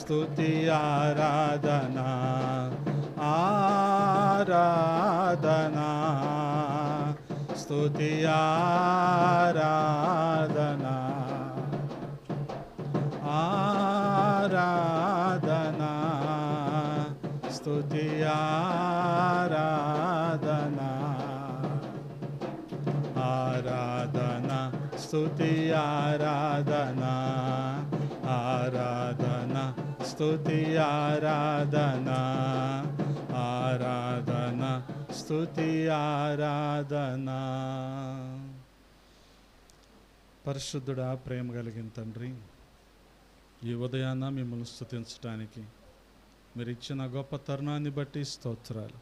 స్తుతి ఆరాధనా ఆరాధనా స్తుతి ఆరాధనా ఆరాధనా స్తుతి ఆరాధనా ఆరాధనా స్తుతి ఆరాధనా ఆరాధనా స్తుతి ఆరాధనా ఆరాధనా స్తుతి ఆరాధనా. పరిశుద్ధుడా, ప్రేమ కలిగిన తండ్రి, ఈ ఉదయాన్న మిమ్మల్ని స్తుతించడానికి మీరు ఇచ్చిన గొప్ప తరుణాన్ని బట్టి స్తోత్రాలు.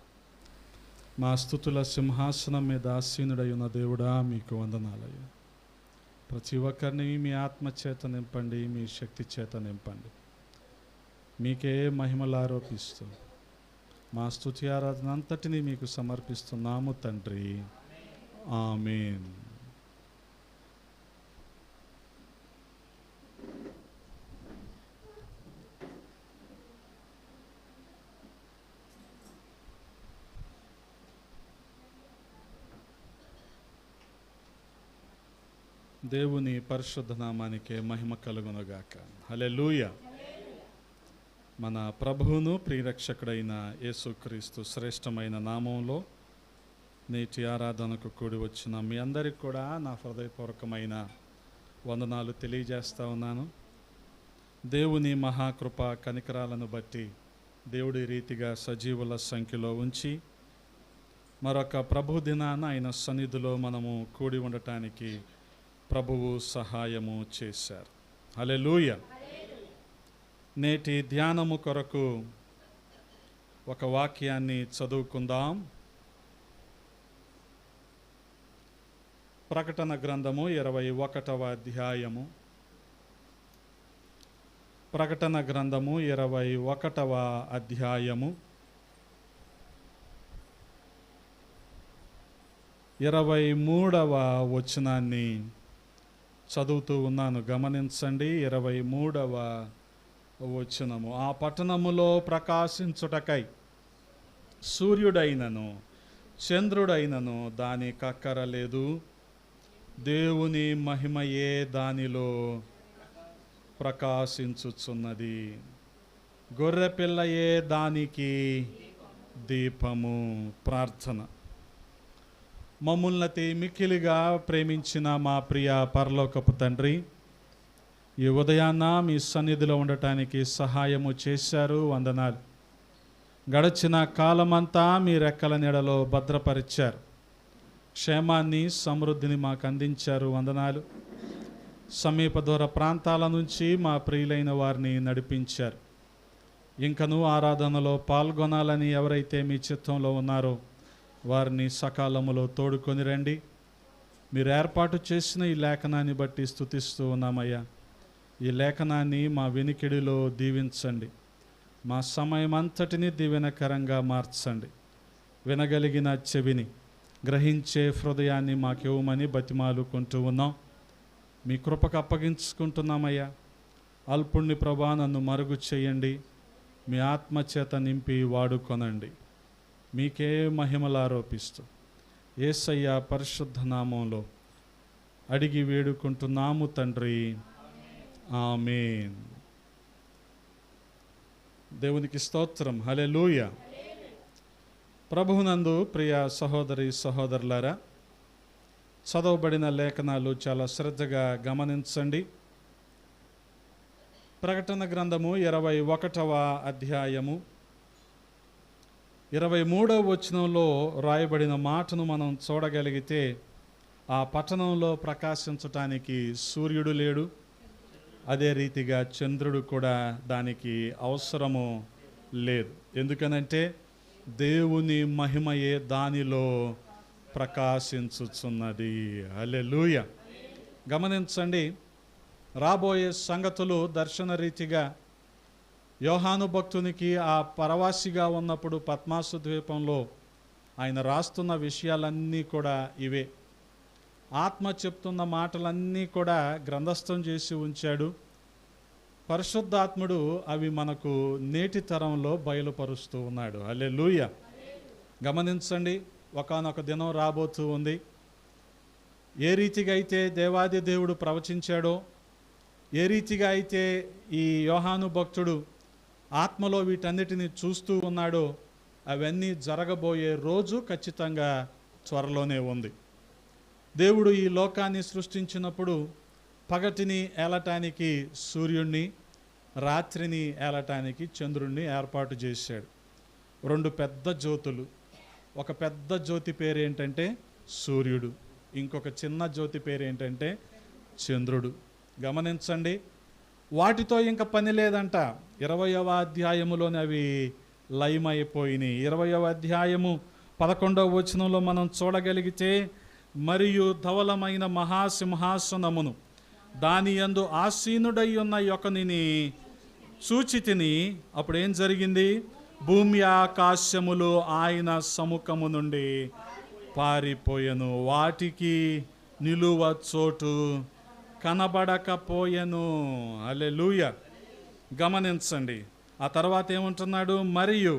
మా స్తుతుల సింహాసనం మీద ఆసీనుడై ఉన్న దేవుడా, మీకు వందనాలయ్యా. ప్రతి ఒక్కరిని మీ ఆత్మ చేత నింపండి, మీ శక్తి చేత నింపండి. మీకే మహిమలు ఆరోపిస్తూ మా స్తుతి ఆరాధన అంతటినీ మీకు సమర్పిస్తున్నాము తండ్రి. ఆమేన్. దేవుని పరిశుద్ధ నామానికే మహిమ కలుగునుగాక. హల్లెలూయా. మన ప్రభువును ప్రియరక్షకుడైన యేసుక్రీస్తు శ్రేష్టమైన నామంలో నేటి ఆరాధనకు కూడి వచ్చిన మీ అందరికి కూడా నా హృదయపూర్వకమైన వందనాలు తెలియజేస్తా ఉన్నాను. దేవుని మహాకృప కనికరాలను బట్టి దేవుడి రీతిగా సజీవుల సంఖ్యలో ఉంచి మరొక ప్రభు దినాన ఆయన సన్నిధిలో మనము కూడి ఉండటానికి ప్రభువు సహాయము చేశారు. హల్లెలూయా. నేటి ధ్యానము కొరకు ఒక వాక్యాన్ని చదువుకుందాం. ప్రకటన గ్రంథము 21వ అధ్యాయము. ప్రకటన గ్రంథము 21వ అధ్యాయము 23వ వచనాన్ని చదువుతూ ఉన్నాను, గమనించండి. 23వ వచనము. ఆ పట్టణములో ప్రకాశించుటకై సూర్యుడైనను చంద్రుడైనను దాని కక్కరలేదు, దేవుని మహిమయే దానిలో ప్రకాశించుచున్నది, గొర్రెపిల్లయే దానికి దీపము. ప్రార్థన. మమ్ముల్ని మిక్కిలిగా ప్రేమించిన మా ప్రియ పరలోకపు తండ్రి, ఈ ఉదయాన్న మీ సన్నిధిలో ఉండటానికి సహాయము చేశారు, వందనాలు. గడిచిన కాలమంతా మీ రెక్కల నీడలో భద్రపరిచారు, క్షేమాన్ని సమృద్ధిని మాకు అందించారు, వందనాలు. సమీప దూర ప్రాంతాల నుంచి మా ప్రియులైన వారిని నడిపించారు. ఇంకనూ ఆరాధనలో పాల్గొనాలని ఎవరైతే మీ చిత్తంలో ఉన్నారో వారిని సకాలములో తోడుకొని రండి. మీరు ఏర్పాటు చేసిన ఈ లేఖనాన్ని బట్టి స్తుతిస్తూ ఉన్నామయ్యా. ఈ లేఖనాన్ని మా వినికిడిలో దీవించండి, మా సమయం అంతటిని దీవెనకరంగా మార్చండి. వినగలిగిన చెవిని, గ్రహించే హృదయాన్ని మాకివ్వమని బతిమాలుకుంటూ ఉన్నాం. మీ కృపకు అప్పగించుకుంటున్నామయ్యా. అల్పుణ్ణి ప్రభా నన్ను మరుగు చేయండి, మీ ఆత్మచేత నింపి వాడుకొనండి. మీకే మహిమలు ఆరోపిస్తూ యేసయ్య పరిశుద్ధ నామంలో అడిగి వేడుకుంటున్నాము తండ్రి. ఆమేన్. దేవునికి స్తోత్రం. హల్లెలూయా. ప్రభువునందు ప్రియ సహోదరి సహోదరులారా, చదవబడిన లేఖనాలు చాలా శ్రద్ధగా గమనించండి. ప్రకటన గ్రంథము 21వ అధ్యాయము 23వ వచనంలో రాయబడిన మాటను మనం చూడగలిగితే, ఆ పట్టణంలో ప్రకాశించటానికి సూర్యుడు లేడు, అదే రీతిగా చంద్రుడు కూడా దానికి అవసరము లేదు. ఎందుకనంటే దేవుని మహిమయే దానిలో ప్రకాశించుచున్నది. హల్లెలూయా. గమనించండి, రాబోయే సంగతులు దర్శన రీతిగా యోహాను భక్తునికి ఆ పరవాసిగా ఉన్నప్పుడు పద్మాసు ద్వీపంలో ఆయన రాస్తున్న విషయాలన్నీ కూడా ఇవే. ఆత్మ చెప్తున్న మాటలన్నీ కూడా గ్రంథస్థం చేసి ఉంచాడు. పరిశుద్ధాత్ముడు అవి మనకు నేటి తరంలో బయలుపరుస్తూ ఉన్నాడు. హల్లెలూయా. గమనించండి, ఒకానొక దినం రాబోతూ ఉంది. ఏ రీతిగా అయితే దేవాది దేవుడు ప్రవచించాడో, ఏ రీతిగా అయితే ఈ యోహాను భక్తుడు ఆత్మలో వీటన్నిటిని చూస్తూ ఉన్నాడో, అవన్నీ జరగబోయే రోజు ఖచ్చితంగా త్వరలోనే ఉంది. దేవుడు ఈ లోకాన్ని సృష్టించినప్పుడు పగటిని ఏలటానికి సూర్యుడిని, రాత్రిని ఏలటానికి చంద్రుణ్ణి ఏర్పాటు చేశాడు. 2 పెద్ద జ్యోతులు. ఒక పెద్ద జ్యోతి పేరు ఏంటంటే సూర్యుడు, ఇంకొక చిన్న జ్యోతి పేరు ఏంటంటే చంద్రుడు. గమనించండి, వాటితో ఇంకా పని లేదంట. 20వ అధ్యాయములోనే అవి లయమైపోయినాయి. 20వ అధ్యాయము 11వ వచనంలో మనం చూడగలిగితే, మరియు ధవలమైన మహాసింహాసనమును దాని యందు ఆసీనుడై ఉన్న యొకనిని చూచితిని. అప్పుడు ఏం జరిగింది? భూమి ఆకాశములు ఆయన సముఖము నుండి పారిపోయెను, వాటికి నిలువ చోటు కనబడకపోయెను. హల్లెలూయా. గమనించండి, ఆ తర్వాత ఏమంటున్నాడు? మరియు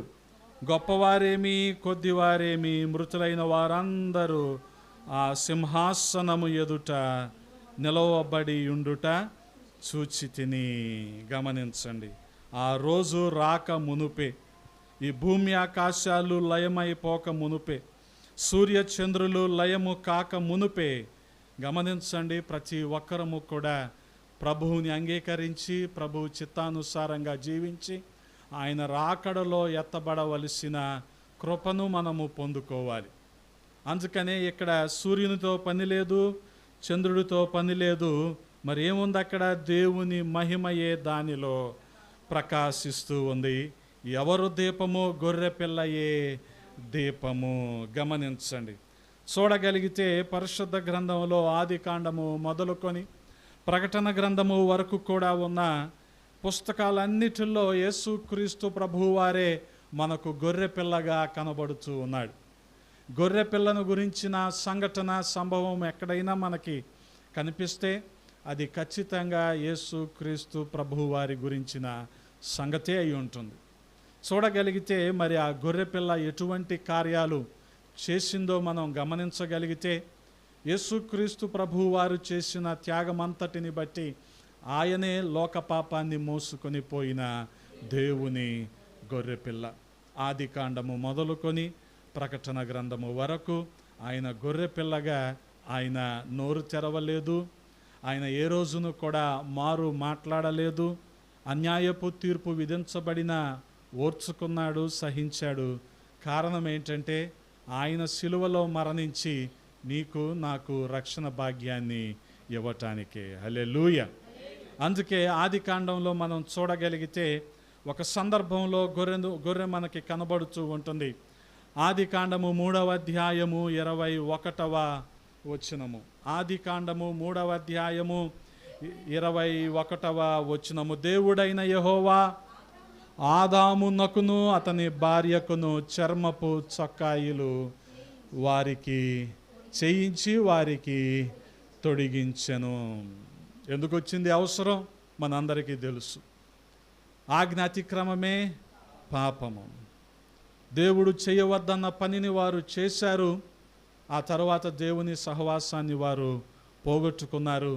గొప్పవారేమి కొద్దివారేమి మృతులైన వారందరూ ఆ సింహాసనము ఎదుట నిలవబడి ఉండుట చూచితిని. గమనించండి, ఆ రోజు రాక మునుపే, ఈ భూమి ఆకాశాలు లయమైపోక మునుపే, సూర్య చంద్రులు లయము కాక మునుపే, గమనించండి, ప్రతి ఒక్కరము కూడా ప్రభువుని అంగీకరించి ప్రభువు చిత్తానుసారంగా జీవించి ఆయన రాకడలో ఎత్తబడవలసిన కృపను మనము పొందుకోవాలి. అందుకనే ఇక్కడ సూర్యునితో పని లేదు, చంద్రుడితో పని లేదు. మరి ఏముంది అక్కడ? దేవుని మహిమయే దానిలో ప్రకాశిస్తూ ఉంది. ఎవరు దీపము? గొర్రె పిల్లయే దీపము. గమనించండి, చూడగలిగితే పరిశుద్ధ గ్రంథంలో ఆది కాండము మొదలుకొని ప్రకటన గ్రంథము వరకు కూడా ఉన్న పుస్తకాలన్నిటిలో యేసుక్రీస్తు ప్రభువారే మనకు గొర్రె పిల్లగా కనబడుతూ ఉన్నాడు. గొర్రె పిల్లను గురించిన సంఘటన, సంభవం ఎక్కడైనా మనకి కనిపిస్తే అది ఖచ్చితంగా యేసుక్రీస్తు ప్రభువారి గురించిన సంగతే అయి ఉంటుంది. చూడగలిగితే మరి ఆ గొర్రె పిల్ల ఎటువంటి కార్యాలు చేసిందో మనం గమనించగలిగితే, యేసుక్రీస్తు ప్రభువారు చేసిన త్యాగమంతటిని బట్టి ఆయనే లోక పాపాన్ని మోసుకొని పోయిన దేవుని గొర్రెపిల్ల. ఆది కాండము మొదలుకొని ప్రకటన గ్రంథము వరకు ఆయన గొర్రెపిల్లగా ఆయన నోరు తెరవలేదు. ఆయన ఏ రోజును కూడా మారు మాట్లాడలేదు. అన్యాయపు తీర్పు విధించబడిన ఓర్చుకున్నాడు, సహించాడు. కారణం ఏంటంటే ఆయన సిలువలో మరణించి నీకు నాకు రక్షణ భాగ్యాన్ని ఇవ్వటానికే. హల్లెలూయా. అందుకే ఆది కాండంలో మనం చూడగలిగితే ఒక సందర్భంలో గొర్రె మనకి కనబడుతూ ఉంటుంది. ఆది కాండము 3వ అధ్యాయము 21వ వచనము. ఆది కాండము 3వ అధ్యాయము 21వ వచనము. దేవుడైన యెహోవా ఆదామునకును అతని భార్యకును చర్మపు చొక్కాయిలు వారికి చేయించి వారికి తొడిగించెను. ఎందుకు వచ్చింది అవసరం? మనందరికీ తెలుసు. ఆజ్ఞాతిక్రమమే పాపము. దేవుడు చేయవద్దన్న పనిని వారు చేశారు. ఆ తర్వాత దేవుని సహవాసాన్ని వారు పోగొట్టుకున్నారు.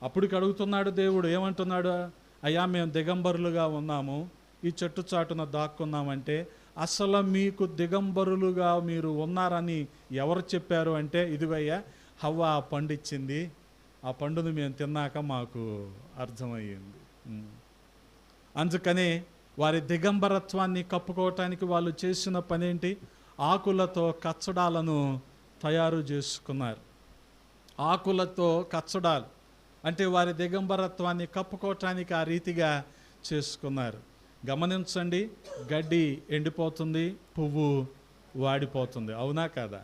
అప్పటికి అడుగుతున్నాడు దేవుడు, ఏమంటున్నాడు? అయ్యా, మేము దిగంబరులుగా ఉన్నాము, ఈ చెట్టు చాటున దాక్కున్నామంటే, అసలు మీకు దిగంబరులుగా మీరు ఉన్నారని ఎవరు చెప్పారు అంటే, ఇదిగయ్యా హవ్వ ఆ పండు ఇచ్చింది, ఆ పండును మేము తిన్నాక మాకు అర్థమయ్యింది. అందుకనే వారి దిగంబరత్వాన్ని కప్పుకోవటానికి వాళ్ళు చేసిన పనేంటి? ఆకులతో కచ్చడాలను తయారు చేసుకున్నారు. ఆకులతో కచ్చడాలు అంటే వారి దిగంబరత్వాన్ని కప్పుకోవటానికి ఆ రీతిగా చేసుకున్నారు. గమనించండి, గడ్డి ఎండిపోతుంది, పువ్వు వాడిపోతుంది, అవునా కాదా?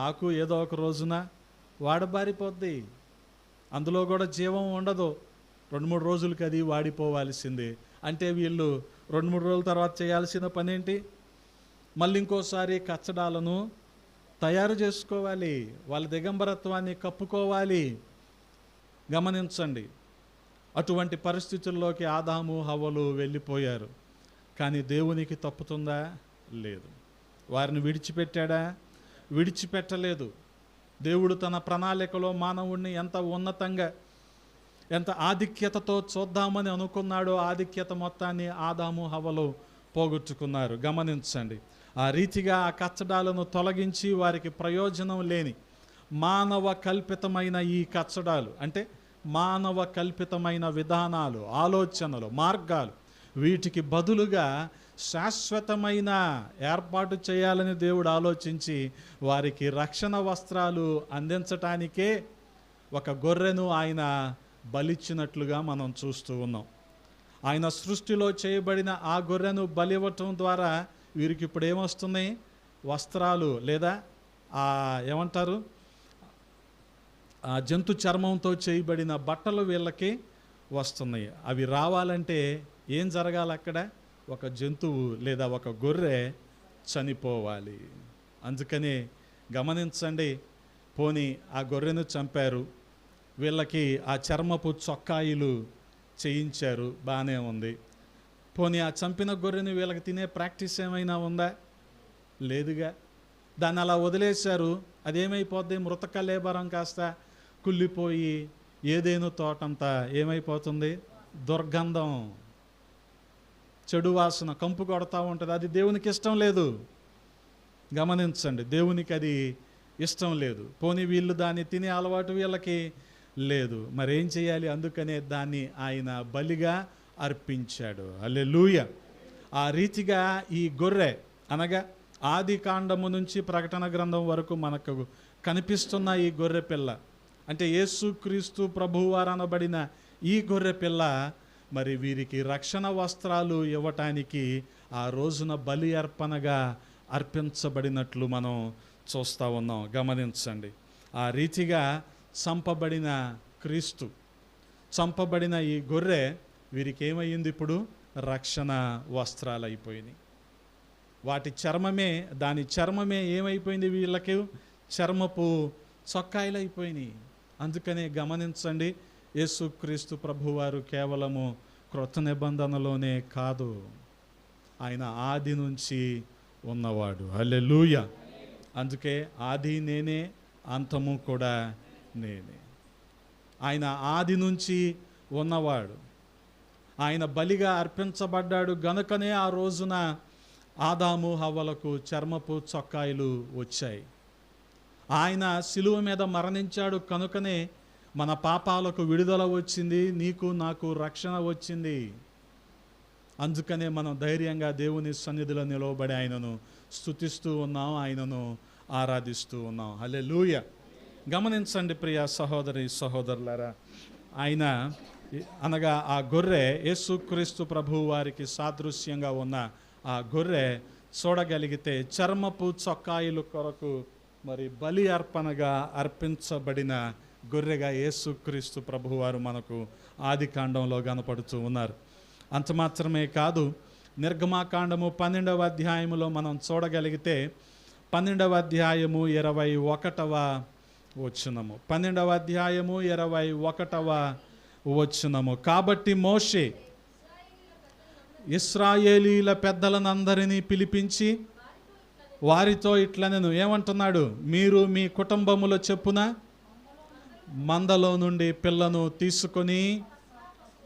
ఆకు ఏదో ఒక రోజున వాడబారిపోద్ది, అందులో కూడా జీవం ఉండదు. 2-3 రోజులకి అది వాడిపోవాల్సిందే. అంటే వీళ్ళు 2-3 రోజుల తర్వాత చేయాల్సిన పని ఏంటి? మళ్ళీ ఇంకోసారి కచ్చడాలను తయారు చేసుకోవాలి, వాళ్ళ దిగంబరత్వాన్ని కప్పుకోవాలి. గమనించండి, అటువంటి పరిస్థితుల్లోకి ఆదాము హవ్వలు వెళ్ళిపోయారు. కానీ దేవునికి తప్పుతుందా? లేదు. వారిని విడిచిపెట్టాడా? విడిచిపెట్టలేదు. దేవుడు తన ప్రణాళికలో మానవుణ్ణి ఎంత ఉన్నతంగా, ఎంత ఆధిక్యతతో చూద్దామని అనుకున్నాడో ఆధిక్యత మొత్తాన్ని ఆదాము హవ్వలు పోగొట్టుకున్నారు. గమనించండి. ఆ రీతిగా ఆ కచ్చడాలను తొలగించి వారికి ప్రయోజనం లేని మానవ కల్పితమైన ఈ కచ్చడాలు, అంటే మానవ కల్పితమైన విధానాలు, ఆలోచనలు, మార్గాలు, వీటికి బదులుగా శాశ్వతమైన ఏర్పాటు చేయాలని దేవుడు ఆలోచించి వారికి రక్షణ వస్త్రాలు అందించటానికే ఒక గొర్రెను ఆయన బలిచ్చినట్లుగా మనం చూస్తూ ఉన్నాం. ఆయన సృష్టిలో చేయబడిన ఆ గొర్రెను బలివ్వటం ద్వారా వీరికి ఇప్పుడు ఏమొస్తున్నాయి? వస్త్రాలు, లేదా ఏమంటారు, ఆ జంతు చర్మంతో చేయబడిన బట్టలు వీళ్ళకి వస్తున్నాయి. అవి రావాలంటే ఏం జరగాలి? అక్కడ ఒక జంతువు లేదా ఒక గొర్రె చనిపోవాలి. అందుకని గమనించండి. పోనీ ఆ గొర్రెను చంపారు, వీళ్ళకి ఆ చర్మపు చొక్కాయిలు చేయించారు, బాగానే ఉంది. పోనీ ఆ చంపిన గొర్రెని వీళ్ళకి తినే ప్రాక్టీస్ ఏమైనా ఉందా? లేదుగా. దాన్ని అలా వదిలేశారు. అదేమైపోద్ది? మృతక లేబరం కాస్త కుళ్ళిపోయి ఏదేను తోటంతా ఏమైపోతుంది? దుర్గంధం, చెడు వాసన కంపు కొడతా ఉంటుంది. అది దేవునికి ఇష్టం లేదు. గమనించండి, దేవునికి అది ఇష్టం లేదు. పోనీ వీళ్ళు దాన్ని తినే అలవాటు వీళ్ళకి లేదు. మరేం చేయాలి? అందుకనే దాన్ని ఆయన బలిగా అర్పించాడు. హల్లెలూయా. ఆ రీతిగా ఈ గొర్రె, అనగా ఆది కాండము నుంచి ప్రకటన గ్రంథం వరకు మనకు కనిపిస్తున్న ఈ గొర్రె పిల్ల, అంటే యేసుక్రీస్తు ప్రభువారు అనబడిన ఈ గొర్రె పిల్ల మరి వీరికి రక్షణ వస్త్రాలు ఇవ్వటానికి ఆ రోజున బలి అర్పణగా అర్పించబడినట్లు మనం చూస్తూ ఉన్నాం. గమనించండి. ఆ రీతిగా చంపబడిన క్రీస్తు, చంపబడిన ఈ గొర్రె వీరికి ఏమయ్యింది? ఇప్పుడు రక్షణ వస్త్రాలు అయిపోయినాయి. వాటి చర్మమే, దాని చర్మమే ఏమైపోయింది? వీళ్ళకి చర్మపు చొక్కాయిలు అయిపోయినాయి. అందుకనే గమనించండి, యేసుక్రీస్తు ప్రభువారు కేవలము క్రొత్త నిబంధనలోనే కాదు, ఆయన ఆది నుంచి ఉన్నవాడు. హల్లెలూయా. అందుకే ఆది నేనే, అంతము కూడా నేనే. ఆయన ఆది నుంచి ఉన్నవాడు. ఆయన బలిగా అర్పించబడ్డాడు గనుకనే ఆ రోజున ఆదాము హవ్వలకు చర్మపు చొక్కాయిలు వచ్చాయి. ఆయన శిలువ మీద మరణించాడు కనుకనే మన పాపాలకు విడుదల వచ్చింది, నీకు నాకు రక్షణ వచ్చింది. అందుకనే మనం ధైర్యంగా దేవుని సన్నిధిలో నిలవబడి ఆయనను స్తుతిస్తూ ఉన్నాం, ఆయనను ఆరాధిస్తూ ఉన్నాం. హల్లెలూయా. గమనించండి ప్రియ సహోదరి సహోదరులారా, ఆయన అనగా ఆ గొర్రె యేసుక్రీస్తు ప్రభువు వారికి సాదృశ్యంగా ఉన్న ఆ గొర్రె చూడగలిగితే చర్మపు చొక్కాయిలు కొరకు మరి బలి అర్పణగా అర్పించబడిన గొర్రెగా యేసుక్రీస్తు ప్రభువారు మనకు ఆది కాండంలో కనపడుతూ ఉన్నారు. అంత మాత్రమే కాదు, నిర్గమాకాండము 12వ అధ్యాయములో మనం చూడగలిగితే 12వ అధ్యాయము 21వ వచనము, 12వ అధ్యాయము 21వ వచనము. కాబట్టి మోషే ఇశ్రాయేలీల పెద్దలనందరినీ పిలిపించి వారితో ఇట్లనెను. ఏమంటున్నాడు? మీరు మీ కుటుంబముల చెప్పున మందలో నుండి పిల్లను తీసుకొని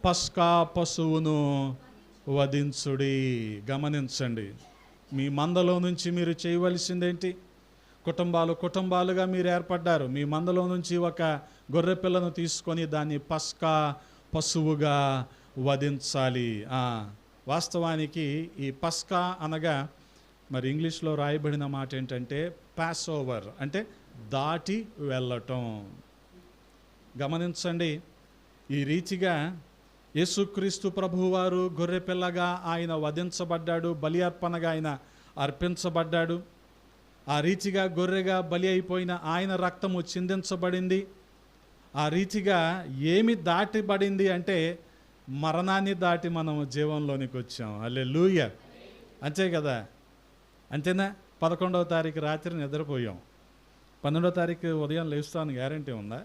పస్కా పశువును వధించుడి. గమనించండి, మీ మందలో నుంచి మీరు చేయవలసిందేంటి? కుటుంబాలుగా మీరు ఏర్పడ్డారు. మీ మందలో నుంచి ఒక గొర్రె పిల్లను తీసుకొని దాన్ని పస్కా పశువుగా వధించాలి. వాస్తవానికి ఈ పస్కా అనగా మరి ఇంగ్లీష్లో రాయబడిన మాట ఏంటంటే పాస్ ఓవర్, అంటే దాటి వెళ్ళటం. గమనించండి, ఈ రీతిగా యేసుక్రీస్తు ప్రభువారు గొర్రెపిల్లగా ఆయన వధించబడ్డాడు, బలి అర్పణగా ఆయన అర్పించబడ్డాడు. ఆ రీతిగా గొర్రెగా బలి అయిపోయిన ఆయన రక్తము చిందించబడింది. ఆ రీతిగా ఏమి దాటిబడింది అంటే మరణాన్ని దాటి మనం జీవంలోనికి వచ్చాం. హల్లెలూయా. అంతే కదా, అంతేనా? 11వ తారీఖు రాత్రి నిద్రపోయాం, 12వ తారీఖు ఉదయం లేస్తాను గ్యారంటీ ఉందా?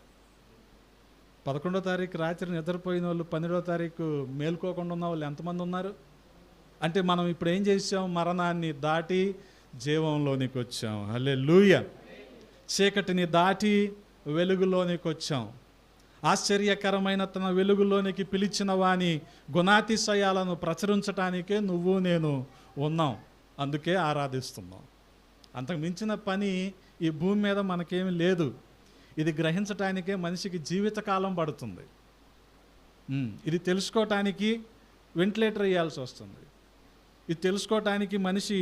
11వ తారీఖు రాత్రి నిద్రపోయిన వాళ్ళు 12వ తారీఖు మేల్కోకుండా ఉన్న వాళ్ళు ఎంతమంది ఉన్నారు? అంటే మనం ఇప్పుడు ఏం చేసాం? మరణాన్ని దాటి జీవంలోనికి వచ్చాం. హల్లెలూయా. చీకటిని దాటి వెలుగులోనికి వచ్చాం. ఆశ్చర్యకరమైన తన వెలుగులోనికి పిలిచిన వాని గుణాతిశయాలను ప్రచురించటానికే నువ్వు నేను ఉన్నాం. అందుకే ఆరాధిస్తున్నాం. అంతకు మించిన పని ఈ భూమి మీద మనకేమి లేదు. ఇది గ్రహించటానికే మనిషికి జీవితకాలం పడుతుంది. ఇది తెలుసుకోవటానికి వెంటిలేటర్ వేయాల్సి వస్తుంది. ఇది తెలుసుకోవటానికి మనిషి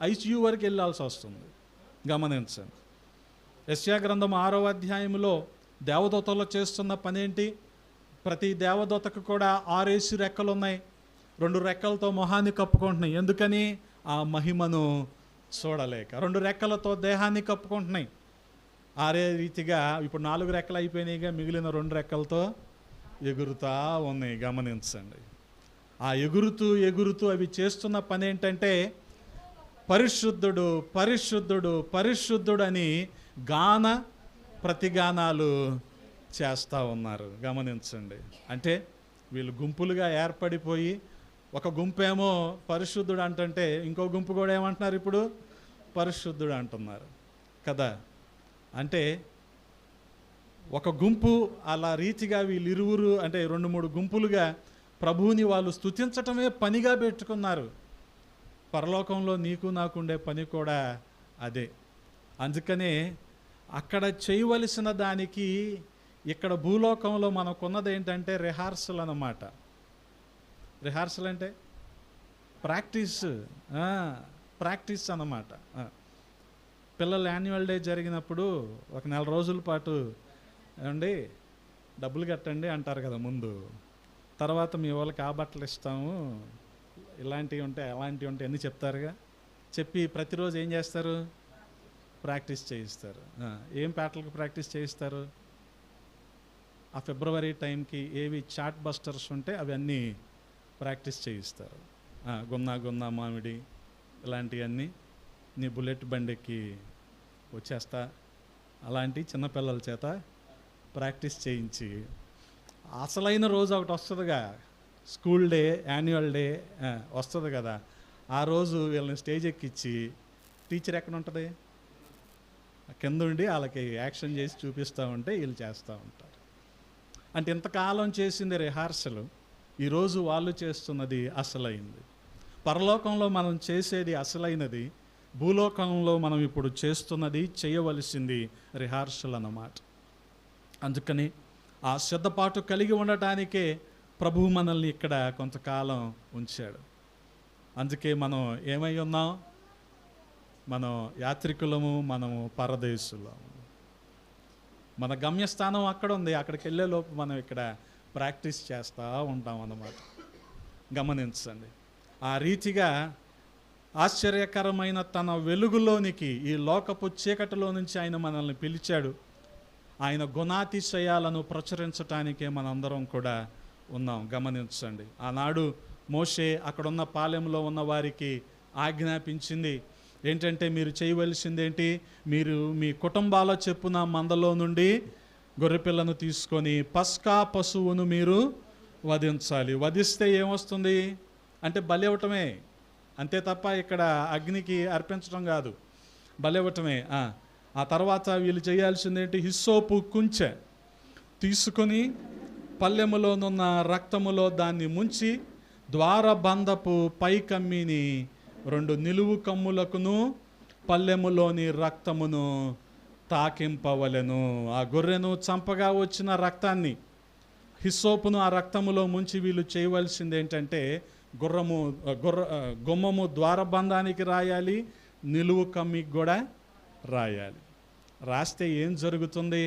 ఐసీయూ వరకు వెళ్ళాల్సి వస్తుంది. గమనించండి. యెషయా గ్రంథం 6వ అధ్యాయంలో దేవదూతలు చేస్తున్న పని ఏంటి? ప్రతి దేవదూతకు కూడా 6 రెక్కలు ఉన్నాయి. 2 రెక్కలతో మొహాన్ని కప్పుకుంటున్నాయి. ఎందుకని? ఆ మహిమను చూడలేక. 2 రెక్కలతో దేహాన్ని కప్పుకుంటున్నాయి. ఆరే రీతిగా ఇప్పుడు 4 రెక్కలు అయిపోయినాయిగా, మిగిలిన 2 రెక్కలతో ఎగురుతా ఉన్నాయి. గమనించండి. ఆ ఎగురుతూ ఎగురుతూ అవి చేస్తున్న పని ఏంటంటే పరిశుద్ధుడు పరిశుద్ధుడు పరిశుద్ధుడు అని గాన ప్రతిగానాలు చేస్తూ ఉన్నారు. గమనించండి. అంటే వీళ్ళు గుంపులుగా ఏర్పడిపోయి ఒక గుంపేమో పరిశుద్ధుడు అంటుంటే ఇంకో గుంపు కూడా ఏమంటున్నారు? ఇప్పుడు పరిశుద్ధుడు అంటున్నారు కదా. అంటే ఒక గుంపు అలా రీతిగా వీళ్ళిరువురు అంటే 2-3 గుంపులుగా ప్రభువుని వాళ్ళు స్తుతించటమే పనిగా పెట్టుకున్నారు. పరలోకంలో నీకు నాకుండే పని కూడా అదే. అందుకనే అక్కడ చేయవలసిన దానికి ఇక్కడ భూలోకంలో మనకున్నది ఏంటంటే రిహార్సల్ అన్నమాట. రిహార్సల్ అంటే ప్రాక్టీస్ అన్నమాట. పిల్లల యాన్యువల్ డే జరిగినప్పుడు ఒక 4 రోజుల పాటు ఏమండి డబ్బులు కట్టండి అంటారు కదా ముందు. తర్వాత మీ వాళ్ళకి ఆ బట్టలు ఇస్తాము, ఇలాంటివి ఉంటాయి అలాంటివి ఉంటాయి అన్నీ చెప్తారుగా. చెప్పి ప్రతిరోజు ఏం చేస్తారు? ప్రాక్టీస్ చేయిస్తారు. ఏం పాటలకు ప్రాక్టీస్ చేయిస్తారు? ఆ ఫిబ్రవరి టైంకి ఏవి చాట్ బస్టర్స్ ఉంటే అవన్నీ ప్రాక్టీస్ చేయిస్తారు. గున్నా గున్నా మామిడి ఇలాంటివన్నీ నీ బుల్లెట్ బండికి వచ్చేస్తా అలాంటి చిన్నపిల్లల చేత ప్రాక్టీస్ చేయించి అసలైన రోజు ఒకటి వస్తుందిగా, స్కూల్ డే యాన్యువల్ డే వస్తుంది కదా. ఆ రోజు వీళ్ళని స్టేజ్ ఎక్కించి టీచర్ ఎక్కడ ఉంటుంది? కింద ఉండి వాళ్ళకి యాక్షన్ చేసి చూపిస్తూ ఉంటే వీళ్ళు చేస్తూ ఉంటారు. అంటే ఇంతకాలం చేసింది రిహార్సల్, ఈరోజు వాళ్ళు చేస్తున్నది అసలైంది. పరలోకంలో మనం చేసేది అసలైనది, భూలోకంలో మనం ఇప్పుడు చేస్తున్నది చేయవలసింది రిహార్సల్ అన్నమాట. అందుకని ఆ సిద్ధపాటు కలిగి ఉండటానికే ప్రభువు మనల్ని ఇక్కడ కొంతకాలం ఉంచాడు. అందుకే మనం ఏమై ఉన్నాం? మనం యాత్రికులము, మనము పరదేశులము. మన గమ్యస్థానం అక్కడ ఉంది. అక్కడికి వెళ్ళే లోపు మనం ఇక్కడ ప్రాక్టీస్ చేస్తూ ఉంటాం అన్నమాట. గమనించండి. ఆ రీతిగా ఆశ్చర్యకరమైన తన వెలుగులోనికి, ఈ లోకపు చీకటిలో నుంచి ఆయన మనల్ని పిలిచాడు. ఆయన గుణాతిశయాలను ప్రచురించటానికే మనందరం కూడా ఉన్నాం. గమనించండి. ఆనాడు మోషే అక్కడున్న పాలెంలో ఉన్న వారికి ఆజ్ఞాపించింది ఏంటంటే, మీరు చేయవలసింది ఏంటి? మీరు మీ కుటుంబాల చెప్పున మందలో నుండి గొర్రెపిల్లను తీసుకొని పస్కా పశువును మీరు వధించాలి. వధిస్తే ఏమొస్తుంది అంటే బలి ఇవ్వటమే, అంతే తప్ప ఇక్కడ అగ్నికి అర్పించడం కాదు, బలి ఇవ్వటమే. ఆ తర్వాత వీళ్ళు చేయాల్సింది ఏంటి? హిస్సోపు కుంచె తీసుకొని పల్లెములోనున్న రక్తములో దాన్ని ముంచి ద్వారబంధపు పైకమ్మిని 2 నిలువు కమ్ములకును పల్లెములోని రక్తమును తాకింపవలెను. ఆ గొర్రెను చంపగా వచ్చిన రక్తాన్ని, హిస్సోపును ఆ రక్తములో ముంచి వీళ్ళు చేయవలసింది ఏంటంటే గుమ్మము ద్వారబంధానికి రాయాలి, నిలువు కమ్మికి కూడా రాయాలి. రాస్తే ఏం జరుగుతుంది?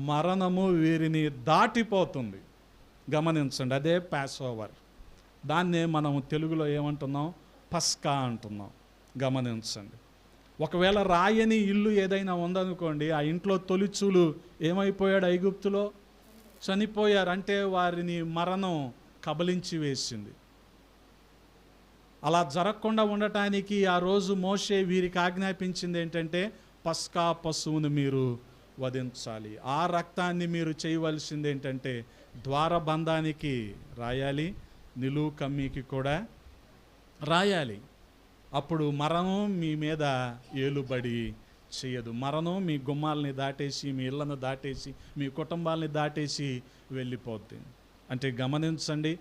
మరణము వీరిని దాటిపోతుంది. గమనించండి. అదే పాస్ ఓవర్. దాన్నే మనము తెలుగులో ఏమంటున్నాం? పస్కా అంటున్నాం. గమనించండి. ఒకవేళ రాయని ఇల్లు ఏదైనా ఉందనుకోండి, ఆ ఇంట్లో తొలిచూలు ఏమైపోయాడు? ఐగుప్తులో చనిపోయారు. అంటే వారిని మరణం కబలించి వేసింది. అలా జరగకుండా ఉండటానికి ఆ రోజు మోషే వీరికి ఆజ్ఞాపించింది ఏంటంటే, పస్కా పశువును మీరు వధించాలి. ఆ రక్తాన్ని మీరు చేయవలసింది ఏంటంటే ద్వారబంధానికి రాయాలి, నిలువు కమ్మీకి కూడా రాయాలి. అప్పుడు మరణం మీ మీద ఏలుబడి చేయదు. మరణం మీ గుమ్మాలని దాటేసి, మీ ఇళ్లను దాటేసి, మీ కుటుంబాలని దాటేసి వెళ్ళిపోద్ది. అంటే గమనించండి,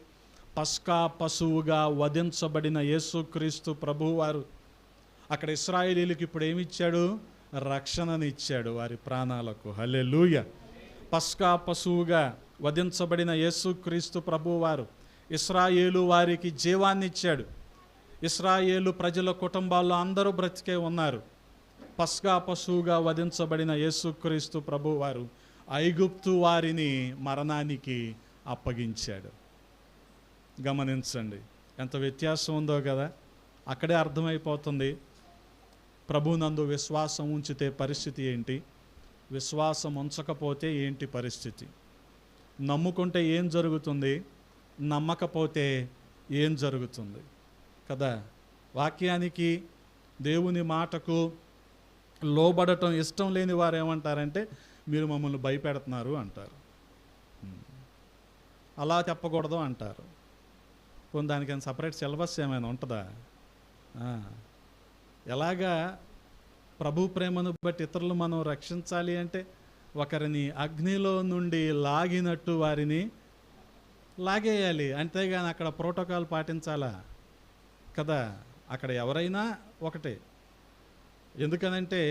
పస్కా పశువుగా వధించబడిన యేసుక్రీస్తు ప్రభువారు అక్కడ ఇశ్రాయేలీయులకు ఇప్పుడు ఏమిచ్చాడు? రక్షణనిచ్చాడు వారి ప్రాణాలకు. హల్లెలూయా. పస్కా పశువుగా వధించబడిన యేసుక్రీస్తు ప్రభువారు ఇశ్రాయేలు వారికి జీవాన్ని ఇచ్చాడు. ఇశ్రాయేలు ప్రజల కుటుంబాల్లో అందరూ బ్రతికే ఉన్నారు. పస్కా పశువుగా వధించబడిన యేసుక్రీస్తు ప్రభువారు ఐగుప్తు వారిని మరణానికి అప్పగించాడు. గమనించండి ఎంత వ్యత్యాసం ఉందో కదా. అక్కడే అర్థమైపోతుంది ప్రభునందు విశ్వాసం ఉంచితే పరిస్థితి ఏంటి, విశ్వాసం ఉంచకపోతే ఏంటి పరిస్థితి. నమ్ముకుంటే ఏం జరుగుతుంది, నమ్మకపోతే ఏం జరుగుతుంది కదా. వాక్యానికి, దేవుని మాటకు లోబడటం ఇష్టం లేని వారు ఏమంటారంటే మీరు మమ్మల్ని భయపెడుతున్నారు అంటారు. అలా చెప్పకూడదు అంటారు. కొన్ని దానికైనా సపరేట్ సిలబస్ ఏమైనా ఉంటుందా? ఎలాగా ప్రభు ప్రేమను బట్టి ఇతరులు మనం రక్షించాలి అంటే ఒకరిని అగ్నిలో నుండి లాగినట్టు వారిని లాగేయాలి, అంతేగాని అక్కడ ప్రోటోకాల్ పాటించాలా కదా. అక్కడ ఎవరైనా ఒకటే. ఎందుకనంటే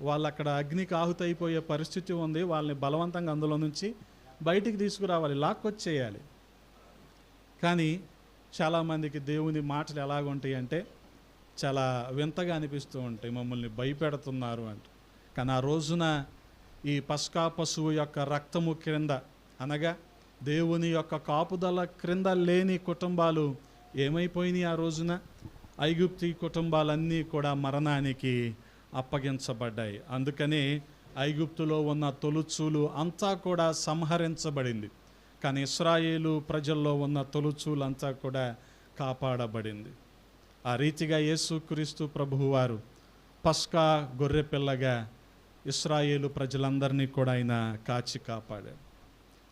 వాళ్ళు అక్కడ అగ్నికి ఆహుతైపోయే పరిస్థితి ఉంది. వాళ్ళని బలవంతంగా అందులో నుంచి బయటికి తీసుకురావాలి, లాక్కొచ్చేయాలి. కానీ చాలామందికి దేవుని మాటలు ఎలాగుంటాయి అంటే చాలా వింతగా అనిపిస్తూ ఉంటాయి, మమ్మల్ని భయపెడుతున్నారు అంటే. కానీ ఆ రోజున ఈ పస్కా పశువు యొక్క రక్తము క్రింద, అనగా దేవుని యొక్క కాపుదల క్రింద లేని కుటుంబాలు ఏమైపోయినాయి? ఆ రోజున ఐగుప్తి కుటుంబాలన్నీ కూడా మరణానికి అప్పగించబడ్డాయి. అందుకనే ఐగుప్తులో ఉన్న తొలుచూలు అంతా కూడా సంహరించబడింది. కానీ ఇశ్రాయేలు ప్రజల్లో ఉన్న తొలుచూలు అంతా కూడా కాపాడబడింది. ఆ రీతిగా యేసుక్రీస్తు ప్రభువారు పస్కా గొర్రెపిల్లగా ఇశ్రాయేలు ప్రజలందరినీ కూడా ఆయన కాచి కాపాడాడు.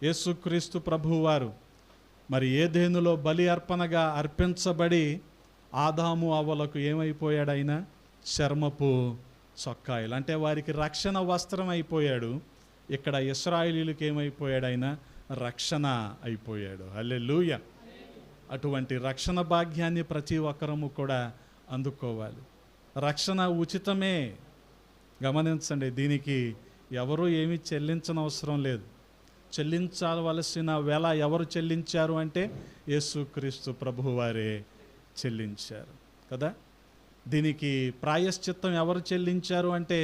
యేసుక్రీస్తు ప్రభువారు మరి ఏదెనులో బలి అర్పణగా అర్పించబడి ఆదాము అవ్వలకు ఏమైపోయాడు? ఆయన చర్మపు చొక్కాయలు, అంటే వారికి రక్షణ వస్త్రం అయిపోయాడు. ఇక్కడ ఇశ్రాయేలీయులకు ఏమైపోయాడు? ఆయన రక్షణ అయిపోయాడు. హల్లెలూయా. అటువంటి రక్షణ భాగ్యాన్ని ప్రతి ఒక్కరము కూడా అందుకోవాలి. రక్షణ ఉచితమే. గమనించండి, దీనికి ఎవరు ఏమీ చెల్లించనవసరం లేదు. చెల్లించవలసిన వెల ఎవరు చెల్లించారు అంటే యేసుక్రీస్తు ప్రభువారే చెల్లించారు కదా. దీనికి ప్రాయశ్చిత్తం ఎవరు చెల్లించారు అంటే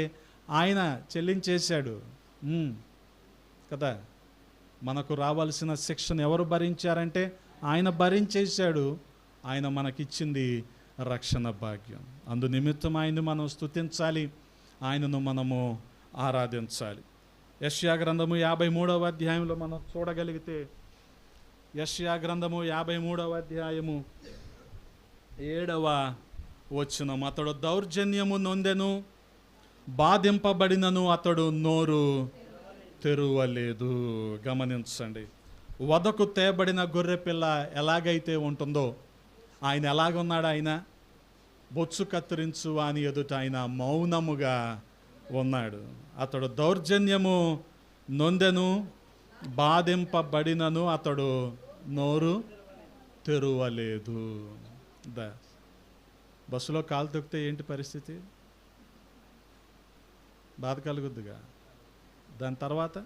ఆయన చెల్లించేశాడు కదా. మనకు రావాల్సిన శిక్షను ఎవరు భరించారంటే ఆయన భరించేశాడు. ఆయన మనకిచ్చింది రక్షణ భాగ్యం. అందు నిమిత్తం ఆయన్ని మనం స్తుతించాలి, ఆయనను మనము ఆరాధించాలి. యెషయా గ్రంథము 53వ అధ్యాయంలో మనం చూడగలిగితే, యెషయా గ్రంథము 53వ అధ్యాయము 7వ వచనం, అతడు దౌర్జన్యము నొందెను, బాధింపబడినను అతడు నోరు తెరువలేదు. గమనించండి, వదకు తేబడిన గొర్రెపిల్ల ఎలాగైతే ఉంటుందో ఆయన ఎలాగున్నాడు? ఆయన బొచ్చు కత్తిరించు అని ఎదుట ఆయన మౌనముగా ఉన్నాడు. అతడు దౌర్జన్యము నొందెను, బాధింపబడినను అతడు నోరు తెరువలేదు. బస్సులో కాలు తొక్కితే ఏంటి పరిస్థితి? బాధ కలుగుద్దిగా. దాని తర్వాత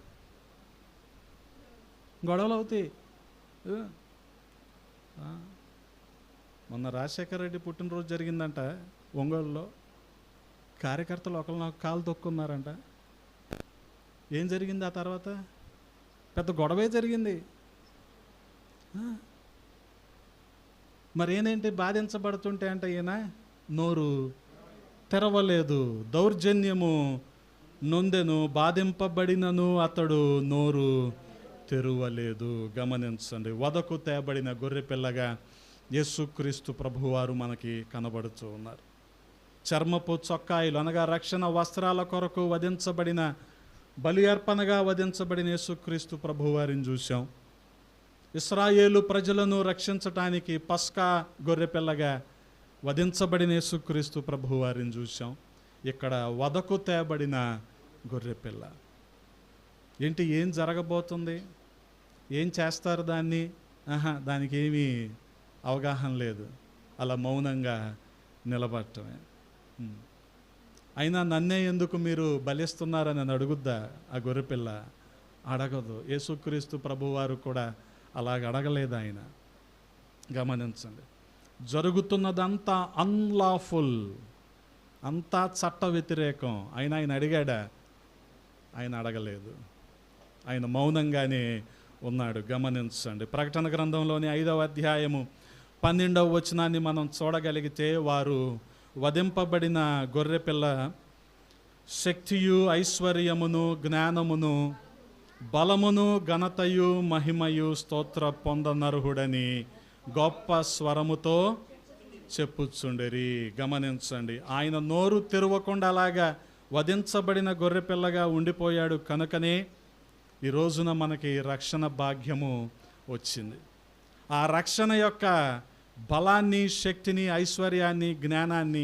గొడవలు అవుతాయి. మొన్న రాజశేఖర రెడ్డి పుట్టినరోజు జరిగిందంట ఒంగోలులో. కార్యకర్తలు ఒకరిని కాలు తొక్కున్నారంట. ఏం జరిగింది? ఆ తర్వాత పెద్ద గొడవే జరిగింది. మరేనేంటి? బాధించబడుతుంటే అంటే ఈయన నోరు తెరవలేదు. దౌర్జన్యము నొందెను, బాధింపబడినను అతడు నోరు తెరువలేదు. గమనించండి, వదకు తేబడిన గొర్రెపిల్లగా యేసుక్రీస్తు ప్రభువారు మనకి కనబడుతూ ఉన్నారు. చర్మపు చొక్కాయిలు అనగా రక్షణ వస్త్రాల కొరకు వధించబడిన బలి అర్పణగా వధించబడిన యేసుక్రీస్తు ప్రభువారిని చూసాం. ఇశ్రాయేలు ప్రజలను రక్షించటానికి పస్కా గొర్రెపిల్లగా వధించబడిన యేసుక్రీస్తు ప్రభువారిని చూసాం. ఇక్కడ వధకు తేబడిన గొర్రెపిల్ల. ఏంటి, ఏం జరగబోతుంది, ఏం చేస్తారు దాన్ని? దానికి ఏమీ అవగాహన లేదు, అలా మౌనంగా నిలబడటమే. అయినా నన్నే ఎందుకు మీరు బలిస్తున్నారని నన్ను అడుగుద్దా ఆ గొర్రెపిల్ల? అడగదు. యేసుక్రీస్తు ప్రభువారు కూడా అలాగ అడగలేదు ఆయన. గమనించండి, జరుగుతున్నదంతా అన్లాఫుల్, అంతా చట్ట వ్యతిరేకం. ఆయన అడిగాడా? ఆయన అడగలేదు, ఆయన మౌనంగానే ఉన్నాడు. గమనించండి, ప్రకటన గ్రంథంలోని 5వ అధ్యాయము 12వ వచనాన్ని మనం చూడగలిగితే, వారు వధింపబడిన గొర్రెపిల్ల శక్తియు ఐశ్వర్యమును జ్ఞానమును బలమును ఘనతయు మహిమయు స్తోత్ర పొందనర్హుడని గొప్ప స్వరముతో చెప్పుచుండిరి. గమనించండి, ఆయన నోరు తెరవకుండా అలాగా వధించబడిన గొర్రెపిల్లగా ఉండిపోయాడు కనుకనే ఈ రోజున మనకి రక్షణ భాగ్యము వచ్చింది. ఆ రక్షణ యొక్క బలాన్ని, శక్తిని, ఐశ్వర్యాన్ని, జ్ఞానాన్ని,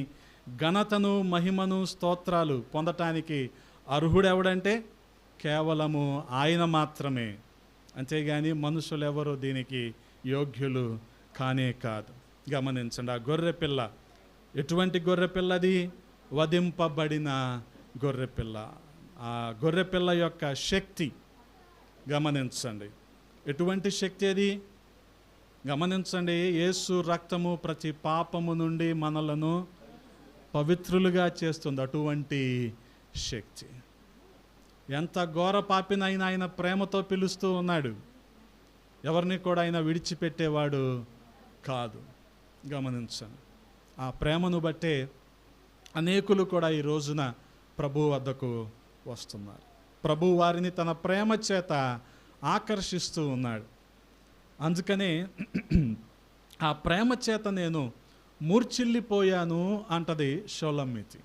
ఘనతను, మహిమను, స్తోత్రాలు పొందటానికి అర్హుడెవడంటే కేవలము ఆయన మాత్రమే. అంతేగాని మనుషులు ఎవరు దీనికి యోగ్యులు కానే కాదు. గమనించండి, ఆ గొర్రెపిల్ల ఎటువంటి గొర్రెపిల్లది? వధింపబడిన గొర్రెపిల్ల. ఆ గొర్రెపిల్ల యొక్క శక్తి గమనించండి, ఎటువంటి శక్తి అది? గమనించండి, యేసు రక్తము ప్రతి పాపము నుండి మనలను పవిత్రులుగా చేస్తుంది. అటువంటి శక్తి. ఎంత ఘోర పాపినైనా ఆయన ప్రేమతో పిలుస్తూ ఉన్నాడు. ఎవరిని కూడా ఆయన విడిచిపెట్టేవాడు కాదు. గమనించండి, ఆ ప్రేమను బట్టే అనేకులు కూడా ఈ రోజున ప్రభు వద్దకు వస్తున్నారు. ప్రభు వారిని తన ప్రేమ చేత ఆకర్షిస్తూ ఉన్నాడు. అందుకనే ఆ ప్రేమ చేత నేను మూర్ఛిల్లిపోయాను అంటది షోలమ్మితి.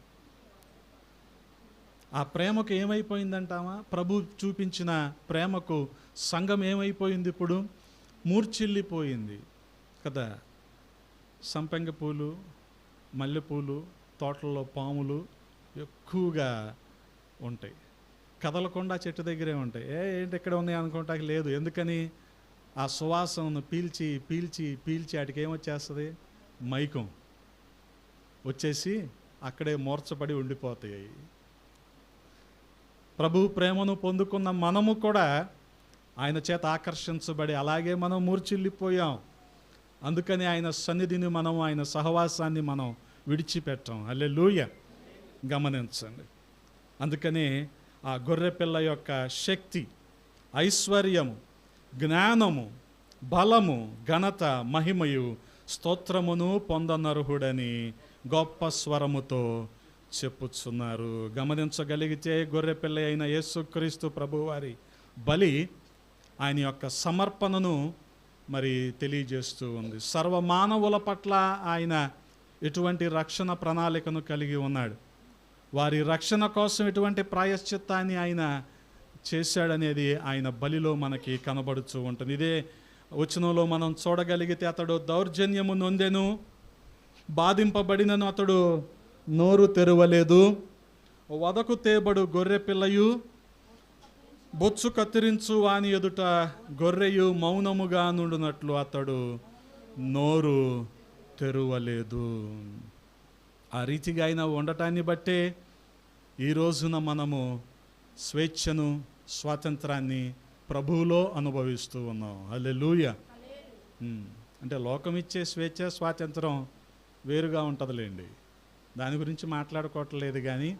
ఆ ప్రేమకు ఏమైపోయిందంటామా? ప్రభు చూపించిన ప్రేమకు సంఘం ఏమైపోయింది? ఇప్పుడు మూర్ఛిల్లిపోయింది కదా. సంపెంగ పూలు, మల్లెపూలు, తోటల్లో పాములు ఎక్కువగా ఉంటాయి. కదలకుండా చెట్టు దగ్గరే ఉంటాయి. ఏంటి ఇక్కడ ఉన్నాయి అనుకుంటా లేదు. ఎందుకని? ఆ సువాసనను పీల్చి పీల్చి పీల్చి వాటికి ఏమొచ్చేస్తుంది? మైకం వచ్చేసి అక్కడే మూర్చపడి ఉండిపోతాయి. ప్రభు ప్రేమను పొందుకున్న మనము కూడా ఆయన చేత ఆకర్షించబడి అలాగే మనం మూర్ఛిల్లిపోయాం. అందుకని ఆయన సన్నిధిని మనం, ఆయన సహవాసాన్ని మనం విడిచిపెట్టాం. హల్లెలూయా. గమనించండి, అందుకని ఆ గొర్రెపిల్ల యొక్క శక్తి, ఐశ్వర్యము, జ్ఞానము, బలము, ఘనత, మహిమయు, స్తోత్రమును పొందనర్హుడని గొప్ప స్వరముతో చెప్పుచున్నారు. గమనించగలిగితే గొర్రెపిల్ల అయిన యేసుక్రీస్తు ప్రభువారి బలి ఆయన యొక్క సమర్పణను మరి తెలియజేస్తూ ఉంది. సర్వమానవుల పట్ల ఆయన ఎటువంటి రక్షణ ప్రణాళికను కలిగి ఉన్నాడు, వారి రక్షణ కోసం ఎటువంటి ప్రాయశ్చిత్తాన్ని ఆయన చేశాడనేది ఆయన బలిలో మనకి కనబడుతూ ఉంటుంది. ఇదే వచనంలో మనం చూడగలిగితే, అతడు దౌర్జన్యము నొందెను, బాధింపబడినను అతడు నోరు తెరవలేదు. వదకు తేబడు గొర్రెపిల్లయు బొచ్చు కత్తిరించు వాని ఎదుట గొర్రెయు మౌనముగా నుండునట్లు అతడు నోరు తెరవలేదు. ఆ రీతిగా ఆయన ఉండటాన్ని బట్టే ఈ రోజున మనము స్వేచ్ఛను, స్వాతంత్రాన్ని ప్రభువులో అనుభవిస్తూ ఉన్నాం. హల్లెలూయా. అంటే లోకం ఇచ్చే స్వేచ్ఛ, స్వాతంత్రం వేరుగా ఉంటుందిలేండి, దాని గురించి మాట్లాడుకోవట్లేదు. కానీ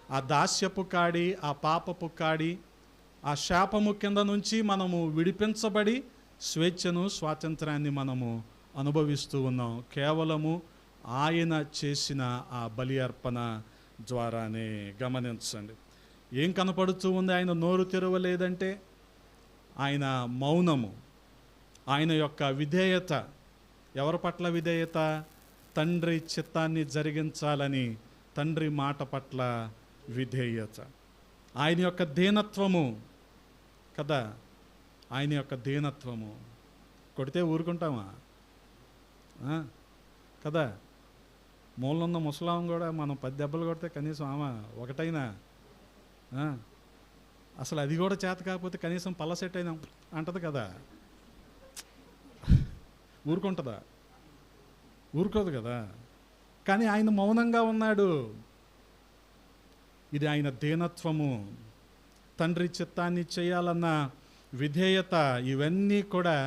ఆ దాస్యపు కాడి, ఆ పాపపు కాడి, ఆ శాపము కింద నుంచి మనము విడిపించబడి స్వేచ్ఛను, స్వాతంత్రాన్ని మనము అనుభవిస్తూ ఉన్నాం కేవలము ఆయన చేసిన ఆ బలి అర్పణ ద్వారానే. గమనించండి, ఏం కనపడుతూ ఉంది? ఆయన నోరు తెరవలేదంటే ఆయన మౌనము, ఆయన యొక్క విధేయత. ఎవరి పట్ల విధేయత? తండ్రి చిత్తాన్ని జరిగించాలని తండ్రి మాట పట్ల విధేయత. ఆయన యొక్క దీనత్వము కదా, ఆయన యొక్క దీనత్వము. కొడితే ఊరుకుంటామా కదా? మూలనున్న ముసలాం కూడా మనం 10 దెబ్బలు కొడితే కనీసం ఆమె ఒకటైనా అసలు అది కూడా చేత కాకపోతే కనీసం పళ్ళ సెట్ అయినా అంటది కదా. ఊరుకుంటుందా? ఊరుకోదు కదా. కానీ ఆయన మౌనంగా ఉన్నాడు. ఇది ఆయన దీనత్వము, తండ్రి చిత్తాన్ని చేయాలన్న విధేయత, ఇవన్నీ కూడా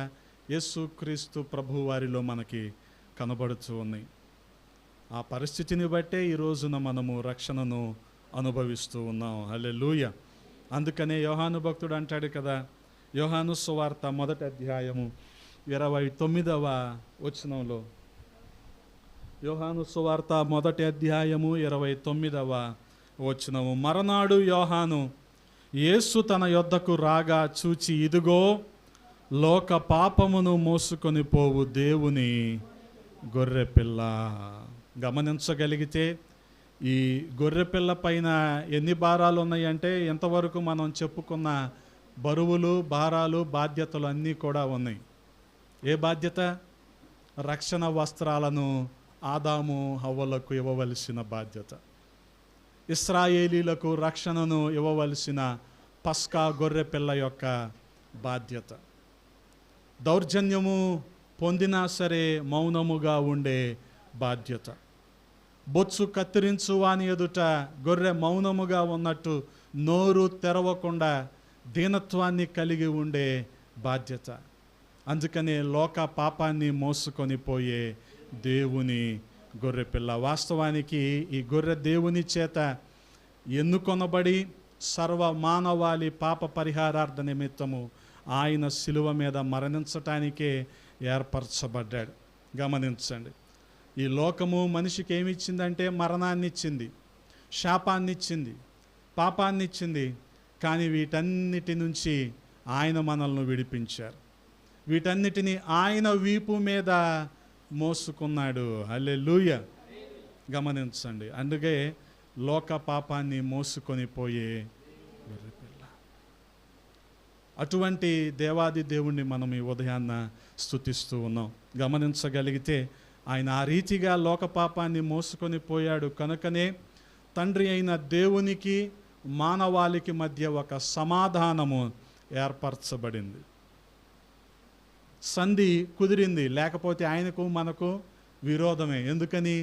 యేసుక్రీస్తు ప్రభు వారిలో మనకి కనబడుతూ ఉన్నాయి. ఆ పరిస్థితిని బట్టే ఈ రోజున మనము రక్షణను అనుభవిస్తూ ఉన్నాం. హల్లెలూయా. అందుకనే యోహాను భక్తుడు అంటాడు కదా, యోహాను సువార్త 1వ అధ్యాయము 29వ వచనంలో, యోహాను సువార్త 1వ అధ్యాయము 29వ వచనము, మరనాడు యోహాను యేసు తన యొద్దకు రాగా చూచి, ఇదిగో లోక పాపమును మోసుకొని పోవు దేవుని గొర్రెపిల్ల. గమనించగలిగితే ఈ గొర్రెపిల్ల పైన ఎన్ని భారాలు ఉన్నాయంటే, ఎంతవరకు మనం చెప్పుకున్న బరువులు, భారాలు, బాధ్యతలు అన్నీ కూడా ఉన్నాయి. ఏ బాధ్యత? రక్షణ వస్త్రాలను ఆదాము హవ్వలకు ఇవ్వవలసిన బాధ్యత, ఇశ్రాయేలీలకు రక్షణను ఇవ్వవలసిన పస్కా గొర్రెపిల్ల యొక్క బాధ్యత. దౌర్జన్యము పొందినా సరే మౌనముగా ఉండే బాధ్యత. బొత్సు కత్తిరించు వాని ఎదుట గొర్రె మౌనముగా ఉన్నట్టు నోరు తెరవకుండా దీనత్వాన్ని కలిగి ఉండే బాధ్యత. అందుకనే లోక పాపాన్ని మోసుకొని పోయే దేవుని గొర్రెపిల్ల. వాస్తవానికి ఈ గొర్రె దేవుని చేత ఎన్నుకొనబడి సర్వ మానవాళి పాప పరిహారార్థ నిమిత్తము ఆయన శిలువ మీద మరణించటానికే ఏర్పరచబడ్డాడు. గమనించండి, ఈ లోకము మనిషికి ఏమి ఇచ్చిందంటే మరణాన్ని ఇచ్చింది, శాపాన్ని ఇచ్చింది, పాపాన్ని ఇచ్చింది. కానీ వీటన్నిటి నుంచి ఆయన మనల్ని విడిపించారు. వీటన్నిటిని ఆయన వీపు మీద మోసుకున్నాడు. హల్లెలూయా. గమనించండి, అందుకే లోక పాపాన్ని మోసుకొని పోయే గొర్రెపిల్ల. అటువంటి దేవాది దేవుణ్ణి మనం ఈ ఉదయాన్న స్తుతిస్తూ ఉన్నాం. గమనించగలిగితే ఆయన ఆ రీతిగా లోక పాపాన్ని మోసుకొని పోయాడు కనుకనే తండ్రి అయిన దేవునికి మానవాళికి మధ్య ఒక సమాధానము ఏర్పరచబడింది, సంధి కుదిరింది. లేకపోతే ఆయనకు మనకు విరోధమే. ఎందుకని?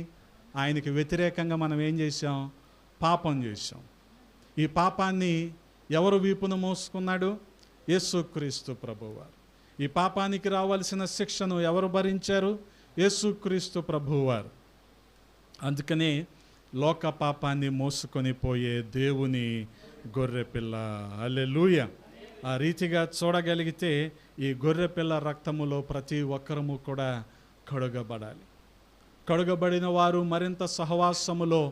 ఆయనకి వ్యతిరేకంగా మనం ఏం చేశాం? పాపం చేశాం. ఈ పాపాన్ని ఎవరు వీపును మోసుకున్నాడు? యేసుక్రీస్తు ప్రభువారు. ఈ పాపానికి రావాల్సిన శిక్షను ఎవరు భరించారు? యేసుక్రీస్తు ప్రభువారు. అందుకనే లోక పాపాన్ని మోసుకొని పోయే దేవుని గొర్రెపిల్ల. హల్లెలూయా. ఆ రీతిగా చూడగలిగితే ఈ గొర్రెపిల్ల రక్తములో ప్రతి ఒక్కరము కూడా కడుగబడాలి. కడుగబడిన వారు మరింత సహవాసములో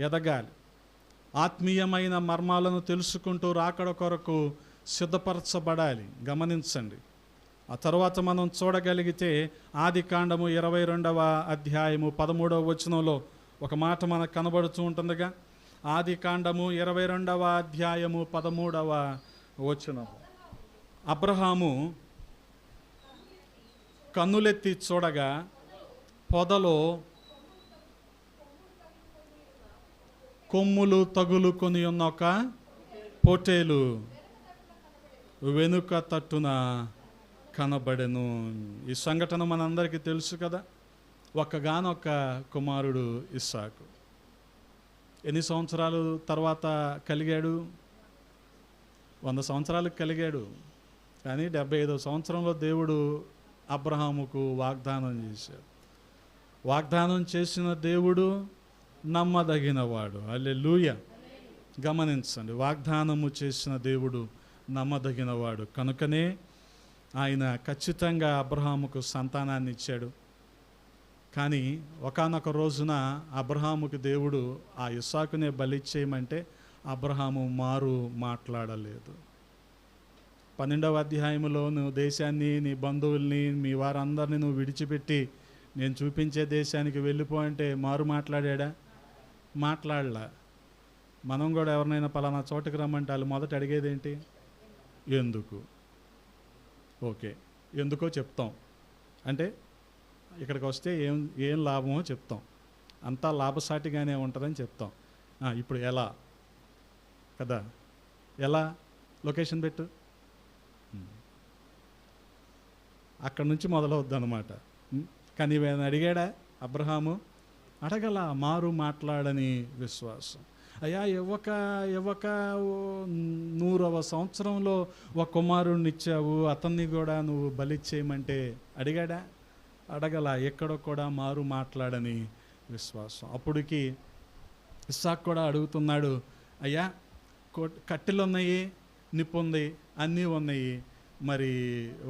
ఎదగాలి. ఆత్మీయమైన మర్మాలను తెలుసుకుంటూ రాకడ కొరకు సిద్ధపరచబడాలి. గమనించండి, ఆ తర్వాత మనం చూడగలిగితే ఆదికాండము 22వ అధ్యాయము 13వ వచనంలో ఒక మాట మనకు కనబడుతూ ఉంటుందిగా. ఆదికాండము 22వ అధ్యాయము 13వ వచనం, అబ్రహాము కన్నులెత్తి చూడగా పొదలో కొమ్ములు తగులుకొని ఉన్న ఒక పొటేలు వెనుక తట్టున కనబడెను. ఈ సంఘటన మనందరికీ తెలుసు కదా. ఒక్కగానొక్క కుమారుడు ఇస్సాకు. ఎన్ని సంవత్సరాలు తర్వాత కలిగాడు? 100 సంవత్సరాలకు కలిగాడు. కానీ 75వ సంవత్సరంలో దేవుడు అబ్రహాముకు వాగ్దానం చేశాడు. వాగ్దానం చేసిన దేవుడు నమ్మదగినవాడు. హల్లెలూయా. గమనించండి, వాగ్దానము చేసిన దేవుడు నమ్మదగినవాడు కనుకనే ఆయన ఖచ్చితంగా అబ్రహాముకు సంతానాన్ని ఇచ్చాడు. కానీ ఒకానొక రోజున అబ్రహాముకి దేవుడు ఆ ఇస్సాకునే బలిచ్చేయమంటే అబ్రహాము మాట్లాడలేదు. 12వ అధ్యాయంలో నువ్వు దేశాన్ని, నీ బంధువుల్ని, మీ వారందరినీ నువ్వు విడిచిపెట్టి నేను చూపించే దేశానికి వెళ్ళిపో అంటే మాట్లాడాడా? మాట్లాడలా. మనం కూడా ఎవరినైనా పలానా చోటుకి రమ్మంటే వాళ్ళు మొదట అడిగేది ఏంటి? ఎందుకు? ఓకే, ఎందుకో చెప్తాం. అంటే ఇక్కడికి వస్తే ఏం ఏం లాభమో చెప్తాం, అంతా లాభసాటిగానే ఉంటుందని చెప్తాం. ఇప్పుడు ఎలా కదా, ఎలా లొకేషన్ పెట్టు, అక్కడ నుంచి మొదలవుద్ది అనమాట. కానీ ఈయన అడిగాడా అబ్రహాము? అడగల. మారు మాట్లాడని విశ్వాసం. అయ్యా ఇవ్వక 100వ సంవత్సరంలో ఒక కుమారుణ్ణి ఇచ్చావు, అతన్ని కూడా నువ్వు బలిచ్చేయమంటే అడిగాడా? అడగల. ఎక్కడో కూడా మారు మాట్లాడని విశ్వాసం. అప్పటికి ఇస్సాకు కూడా అడుగుతున్నాడు, అయ్యా కట్టెలు ఉన్నాయి, నిప్పు ఉంది, అన్నీ ఉన్నాయి, మరి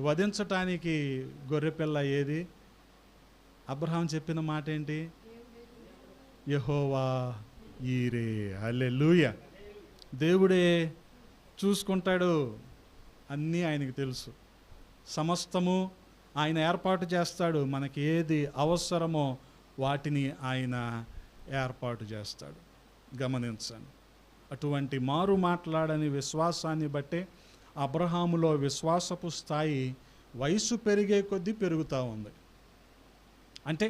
వధించటానికి గొర్రెపిల్ల ఏది? అబ్రహాం చెప్పిన మాట ఏంటి? యెహోవా ఈరే. హల్లెలూయా. దేవుడే చూసుకుంటాడు, అన్నీ ఆయనకు తెలుసు, సమస్తము ఆయన ఏర్పాటు చేస్తాడు. మనకి ఏది అవసరమో వాటిని ఆయన ఏర్పాటు చేస్తాడు. గమనించండి. అటువంటి మారు మాట్లాడని విశ్వాసాన్ని బట్టే అబ్రహాములో విశ్వాసపు స్థాయి వయసు పెరిగే కొద్దీ పెరుగుతూ ఉంది. అంటే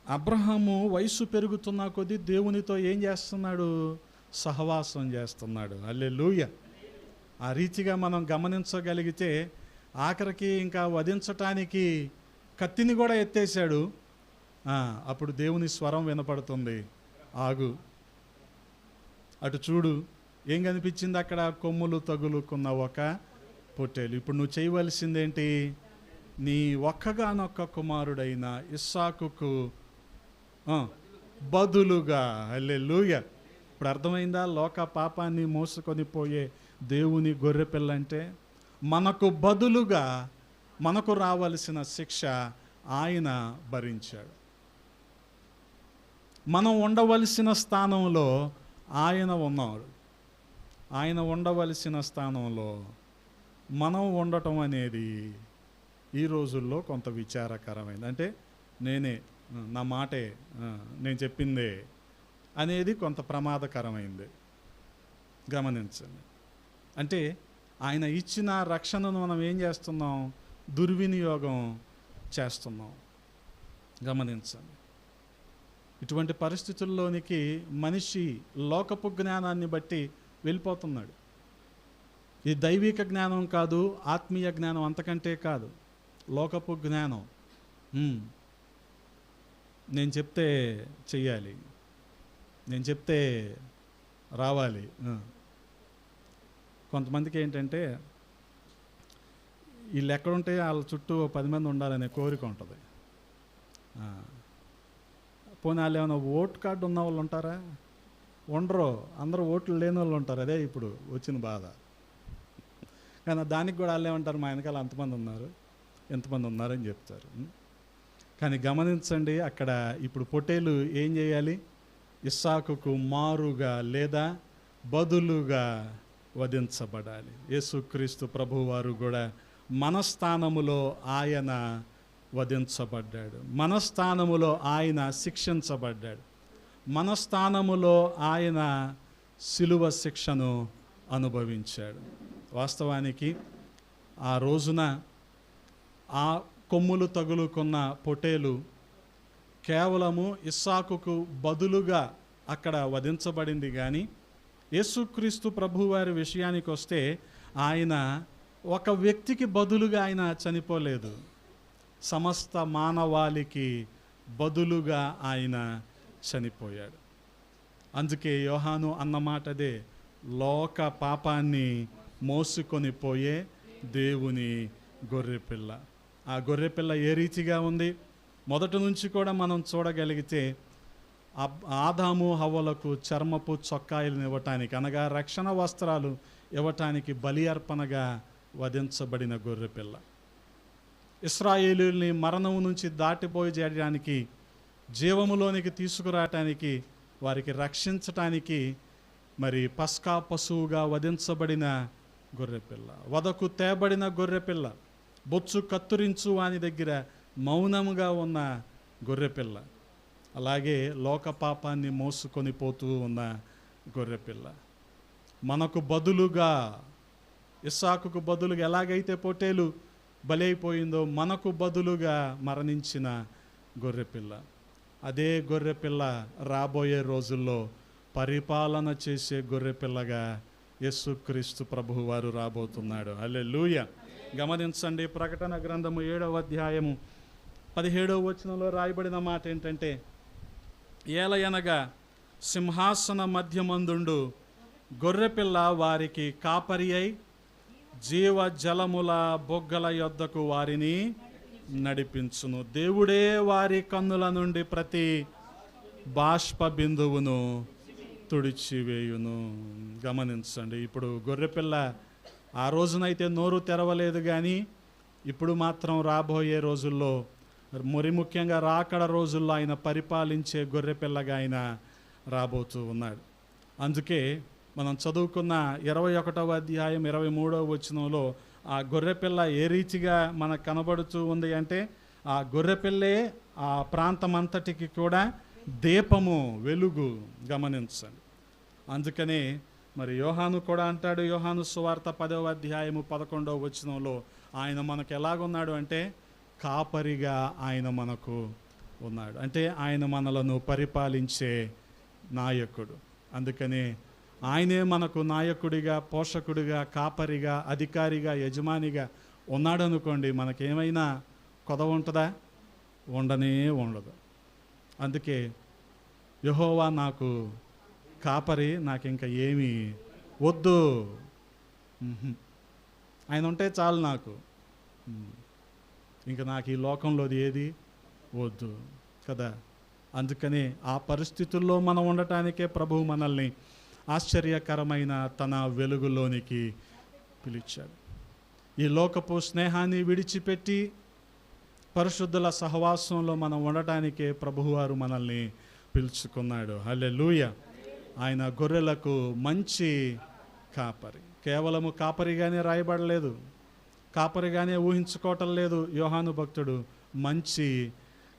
అబ్రహాము వయసు పెరుగుతున్న కొద్దీ దేవునితో ఏం చేస్తున్నాడు? సహవాసం చేస్తున్నాడు. హల్లెలూయా. ఆ రీతిగా మనం గమనించగలిగితే ఆఖరికి ఇంకా వధించటానికి కత్తిని కూడా ఎత్తేసాడు. అప్పుడు దేవుని స్వరం వినపడుతుంది, ఆగు, అటు చూడు. ఏం కనిపించింది అక్కడ? కొమ్ములు తగులుకున్న ఒక పొట్టేలు. ఇప్పుడు నువ్వు చేయవలసిందేంటి? నీ ఒక్కగానొక్క కుమారుడైన ఇస్సాకుకు బదులుగా. హల్లెలూయా. ఇప్పుడు అర్థమైందా? లోక పాపాన్ని మోసుకొని పోయే దేవుని గొర్రెపిల్ల అంటే మనకు బదులుగా మనకు రావలసిన శిక్ష ఆయన భరించాడు. మనం ఉండవలసిన స్థానంలో ఆయన ఉన్నాడు. ఆయన ఉండవలసిన స్థానంలో మనం ఉండటం అనేది ఈ రోజుల్లో కొంత విచారకరమైంది. అంటే నా మాటే, నేను చెప్పిందే అనేది కొంత ప్రమాదకరమైంది. గమనించండి. అంటే ఆయన ఇచ్చిన రక్షణను మనం ఏం చేస్తున్నాం? దుర్వినియోగం చేస్తున్నాం. గమనించండి. ఇటువంటి పరిస్థితుల్లోనికి మనిషి లోకపు జ్ఞానాన్ని బట్టి వెళ్ళిపోతున్నాడు. ఇది దైవిక జ్ఞానం కాదు, ఆత్మీయ జ్ఞానం అంతకంటే కాదు, లోకపు జ్ఞానం. నేను చెప్తే చెయ్యాలి, నేను చెప్తే రావాలి. కొంతమందికి ఏంటంటే వీళ్ళు ఎక్కడుంటే వాళ్ళ చుట్టూ 10 మంది ఉండాలనే కోరిక ఉంటుంది. పోనీ వాళ్ళు ఏమైనా ఓటు కార్డు ఉన్న వాళ్ళు ఉంటారా? ఉండరు. అందరూ ఓట్లు లేని వాళ్ళు ఉంటారు. అదే ఇప్పుడు వచ్చిన బాధ. కానీ దానికి కూడా వాళ్ళు ఏమంటారు? మా వెనకాల ఎంతమంది ఉన్నారు, ఎంతమంది ఉన్నారని చెప్తారు. కానీ గమనించండి, అక్కడ ఇప్పుడు పొట్టేలు ఏం చేయాలి? ఇస్సాకుకు మారుగా లేదా బదులుగా వధించబడాలి. యేసుక్రీస్తు ప్రభువారు కూడా మన స్థానములో ఆయన వధించబడ్డాడు, మన స్థానములో ఆయన శిక్షించబడ్డాడు, మన స్థానములో ఆయన శిలువ శిక్షను అనుభవించాడు. వాస్తవానికి ఆ రోజున ఆ కొమ్ములు తగులుకున్న పొట్టేలు కేవలము ఇస్సాకుకు బదులుగా అక్కడ వధించబడింది. కానీ యేసుక్రీస్తు ప్రభువారి విషయానికి వస్తే ఆయన ఒక వ్యక్తికి బదులుగా ఆయన చనిపోలేదు, సమస్త మానవాళికి బదులుగా ఆయన చనిపోయాడు. అందుకే యోహాను అన్నమాటదే, లోక పాపాన్ని మోసుకొని పోయే దేవుని గొర్రెపిల్ల. ఆ గొర్రెపిల్ల ఏ రీతిగా ఉంది? మొదటి నుంచి కూడా మనం చూడగలిగితే ఆదాము హవ్వలకు చర్మపు చొక్కాయిలను ఇవ్వటానికి, అనగా రక్షణ వస్త్రాలు ఇవ్వటానికి బలి అర్పణగా వధించబడిన గొర్రెపిల్ల. ఇశ్రాయేలీయుల్ని మరణం నుంచి దాటిపోయి చేయడానికి, జీవములోనికి తీసుకురావటానికి, వారికి రక్షించటానికి మరి పస్కా పశువుగా వధించబడిన గొర్రెపిల్ల, వదకు తేబడిన గొర్రెపిల్ల, బొచ్చు కత్తురించు వాని దగ్గర మౌనముగా ఉన్న గొర్రెపిల్ల, అలాగే లోక పాపాన్ని మోసుకొని పోతూ ఉన్న గొర్రెపిల్ల. మనకు బదులుగా, ఇస్సాకుకు బదులుగా ఎలాగైతే పొట్టేలు బలైపోయిందో మనకు బదులుగా మరణించిన గొర్రెపిల్ల. అదే గొర్రెపిల్ల రాబోయే రోజుల్లో పరిపాలన చేసే గొర్రెపిల్లగా యేసుక్రీస్తు ప్రభువు వారు రాబోతున్నాడు. హల్లెలూయా. గమనించండి, ప్రకటన గ్రంథము 7వ అధ్యాయము 17వ వచనంలో రాయబడిన మాట ఏంటంటే, ఏలయనగా సింహాసన మధ్యమందుండు గొర్రెపిల్ల వారికి కాపరి అయి జీవ జలముల బొగ్గల యొద్దకు వారిని నడిపించును. దేవుడే వారి కన్నుల నుండి ప్రతి బాష్ప బిందువును తుడిచివేయును. గమనించండి, ఇప్పుడు గొర్రెపిల్ల ఆ రోజునైతే నోరు తెరవలేదు, కానీ ఇప్పుడు మాత్రం రాబోయే రోజుల్లో, మరి ముఖ్యంగా రాకడ రోజుల్లో ఆయన పరిపాలించే గొర్రెపిల్లగా ఆయన రాబోతూ ఉన్నాడు. అందుకే మనం చదువుకున్న 21వ అధ్యాయం 23వ వచనంలో ఆ గొర్రెపిల్ల ఏ రీతిగా మనకు కనబడుతూ ఉంది అంటే, ఆ గొర్రెపిల్లే ఆ ప్రాంతం అంతటికి కూడా దీపము, వెలుగు. గమనించండి. అందుకనే మరి యోహాను కూడా అంటాడు, యోహాను సువార్త 10వ అధ్యాయము 11వ వచనంలో ఆయన మనకు ఎలాగున్నాడు అంటే కాపరిగా ఆయన మనకు ఉన్నాడు. అంటే ఆయన మనలను పరిపాలించే నాయకుడు. అందుకనే ఆయనే మనకు నాయకుడిగా, పోషకుడిగా, కాపరిగా, అధికారిగా, యజమానిగా ఉన్నాడు అనుకోండి, మనకేమైనా కొదవ ఉంటుందా? ఉండనే ఉండదు. అందుకే యెహోవా నాకు కాపరి, నాకు ఇంకా ఏమీ వద్దు, ఆయన ఉంటే చాలు నాకు, ఇంకా నాకు ఈ లోకంలోది ఏది వద్దు కదా. అందుకని ఆ పరిస్థితుల్లో మనం ఉండటానికే ప్రభువు మనల్ని ఆశ్చర్యకరమైన తన వెలుగులోనికి పిలిచాడు. ఈ లోకపు స్నేహాన్ని విడిచిపెట్టి పరిశుద్ధుల సహవాసంలో మనం ఉండటానికే ప్రభువారు మనల్ని పిలుచుకున్నాడు. హల్లెలూయా. ఆయన గొర్రెలకు మంచి కాపరి. కేవలము కాపరిగానే రాయబడలేదు, కాపరిగానే ఊహించుకోవటం లేదు యోహాను భక్తుడు. మంచి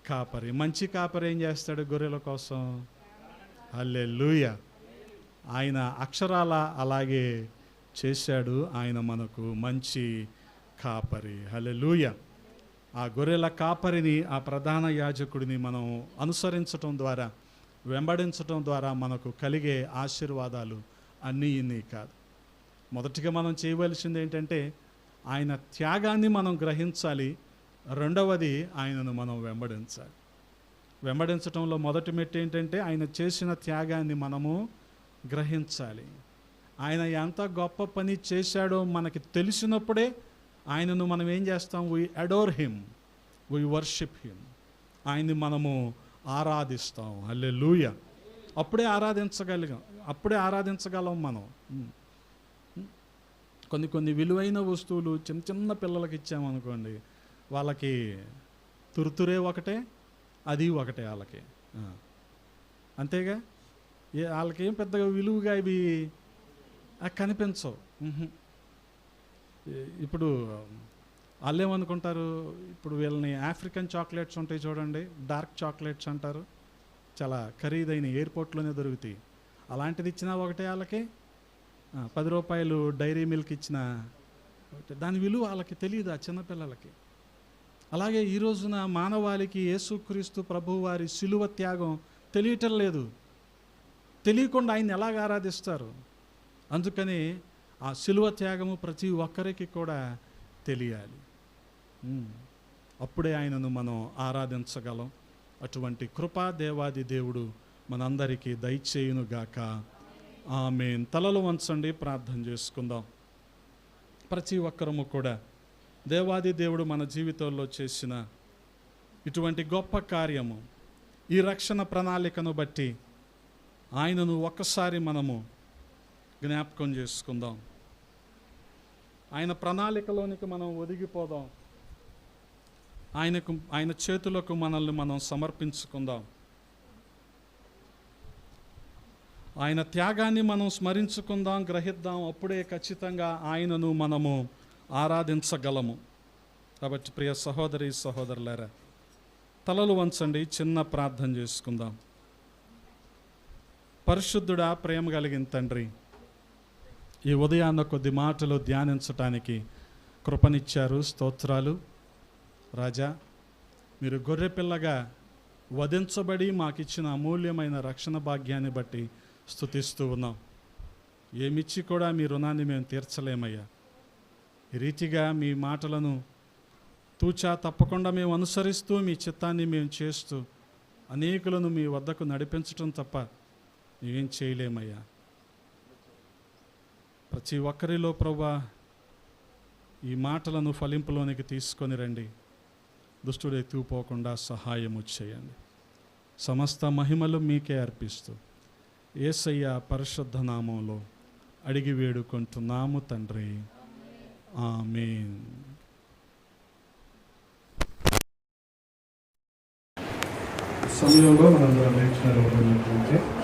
కాపరి. మంచి కాపరి ఏం చేస్తాడు గొర్రెల కోసం? హల్లెలూయా. ఆయన అక్షరాల అలాగే చేశాడు. ఆయన మనకు మంచి కాపరి. హల్లెలూయా. ఆ గొర్రెల కాపరిని, ఆ ప్రధాన యాజకుడిని మనం అనుసరించటం ద్వారా, వెంబడించటం ద్వారా మనకు కలిగే ఆశీర్వాదాలు అన్నీ ఇన్ని కాదు. మొదటిగా మనం చేయవలసింది ఏంటంటే ఆయన త్యాగాన్ని మనం గ్రహించాలి. రెండవది ఆయనను మనం వెంబడించాలి. వెంబడించటంలో మొదటి మెట్టు ఏంటంటే ఆయన చేసిన త్యాగాన్ని మనము గ్రహించాలి. ఆయన ఎంత గొప్ప పని చేశాడో మనకి తెలిసినప్పుడే ఆయనను మనం ఏం చేస్తాం? We adore him, we worship him. ఆయన్ని మనము ఆరాధిస్తాం. హల్లెలూయా. అప్పుడే ఆరాధించగలం మనం. కొన్ని విలువైన వస్తువులు చిన్న చిన్న పిల్లలకి ఇచ్చామనుకోండి, వాళ్ళకి తురుతురే ఒకటే, అది ఒకటే వాళ్ళకి. అంతేగా, వాళ్ళకి ఏం పెద్దగా విలువగా ఇవి కనిపించవు. ఇప్పుడు వాళ్ళు ఏమనుకుంటారు, ఇప్పుడు వీళ్ళని ఆఫ్రికన్ చాక్లెట్స్ ఉంటాయి చూడండి, డార్క్ చాక్లెట్స్ అంటారు, చాలా ఖరీదైన, ఎయిర్పోర్ట్లోనే దొరుకుతాయి. అలాంటిది ఇచ్చినా ఒకటే వాళ్ళకి. 10 రూపాయలు డైరీ మిల్క్ ఇచ్చిన దాని విలువ వాళ్ళకి తెలియదు, ఆ చిన్నపిల్లలకి. అలాగే ఈ రోజున మానవాళికి యేసుక్రీస్తు ప్రభువు వారి శిలువ త్యాగం తెలియటం లేదు. తెలియకుండా ఆయన్ని ఎలాగ ఆరాధిస్తారు? అందుకని ఆ శిలువ త్యాగము ప్రతి ఒక్కరికి కూడా తెలియాలి. అప్పుడే ఆయనను మనం ఆరాధించగలం. అటువంటి కృపా దేవాది దేవుడు మనందరికీ దయచేయునుగాక. ఆమేన్. తలలు వంచండి, ప్రార్థన చేసుకుందాం. ప్రతి ఒక్కరము కూడా దేవాది దేవుడు మన జీవితంలో చేసిన ఇటువంటి గొప్ప కార్యము, ఈ రక్షణ ప్రణాళికను బట్టి ఆయనను ఒక్కసారి మనము జ్ఞాపకం చేసుకుందాం. ఆయన ప్రణాళికలోనికి మనం ఒదిగిపోదాం. ఆయన చేతులకు మనల్ని మనం సమర్పించుకుందాం. ఆయన త్యాగాన్ని మనం స్మరించుకుందాం, గ్రహిద్దాం. అప్పుడే ఖచ్చితంగా ఆయనను మనము ఆరాధించగలము. కాబట్టి ప్రియ సహోదరి సహోదరులారా, తలలు వంచండి, చిన్న ప్రార్థన చేసుకుందాం. పరిశుద్ధుడా, ప్రేమ కలిగిన తండ్రి, ఈ ఉదయాన్న కొద్ది మాటలు ధ్యానించటానికి కృపనిచ్చారు. స్తోత్రాలు రాజా. మీరు గొర్రెపిల్లగా వధించబడి మాకిచ్చిన అమూల్యమైన రక్షణ భాగ్యాన్ని బట్టి స్తుతిస్తూ ఉన్నాం. ఏమిచ్చి కూడా మీ రుణాన్ని మేము తీర్చలేమయ్యా. ఈ రీతిగా మీ మాటలను తూచా తప్పకుండా మేము అనుసరిస్తూ మీ చిత్తాన్ని మేము చేస్తూ అనేకులను మీ వద్దకు నడిపించటం తప్ప మేమేం చేయలేమయ్యా. ప్రతి ఒక్కరిలో ప్రభువా ఈ మాటలను ఫలింపులోనికి తీసుకొని రండి. దుష్టుడు ఎత్తుకుపోకుండా సహాయము చేయండి. సమస్త మహిమలు మీకే అర్పిస్తూ యేసయ్య పరిశుద్ధ నామంలో అడిగి వేడుకుంటున్నాము తండ్రి. ఆమేన్. సమయంలో మనందరం లేచిన